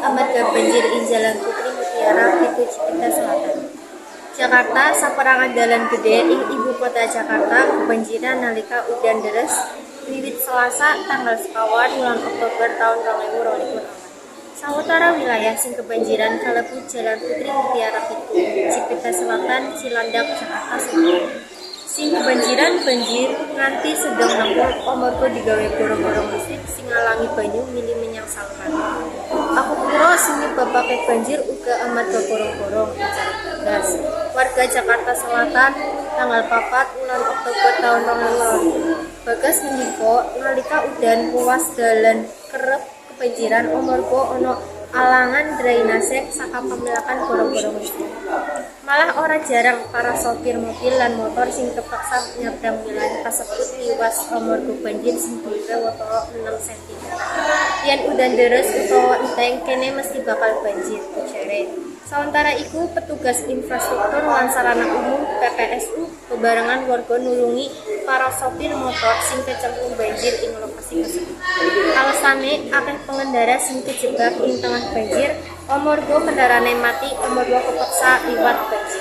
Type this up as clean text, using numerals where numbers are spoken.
amarga banjir ing Jalan Putri Mutiara Pitu Cipinang Selatan. Jakarta saperangan dalan gede ing ibu kota Jakarta kebanjiran nalika udan deres wiwit Selasa tanggal 1 bulan Oktober tahun 2024. Sawetara wilayah sing kebanjiran kalebu Jalan Putri Mutiara Pitu Cipinang Selatan, Cilandak, Jakarta Selatan. Sing kebanjiran banjir nganti sedang nempel amarga digawe gorong-gorong listrik sing ngalangi banyu mili menyang saluran. Aku kira sing nyebabake banjir uga amarga gorong-gorong gas. Warga Jakarta Selatan tanggal 4 bulan Oktober tahun 2020. Bagas menika nalika udan ruas dalan kerep kebanjiran amarga ana alangan drainase saka pemilakan gorong-gorong listrik. Malah ora jarang para sopir mobil lan motor sing terpaksa nyebrang wilayah kasebut liwas amarga banjir sing dhuwure watara 6 cm. Yen udan deres utawa enteng kene mesti bakal banjir, ujare. Sawentara iku petugas infrastruktur lan sarana umum PPSU bebarengan warga nulungi para sopir motor sing kecemplung banjir ing lokasi kasebut. Alasane akeh pengendara sing kejebak ing tengah banjir amarga kendaraane mati amarga kepeksa liwat banjir.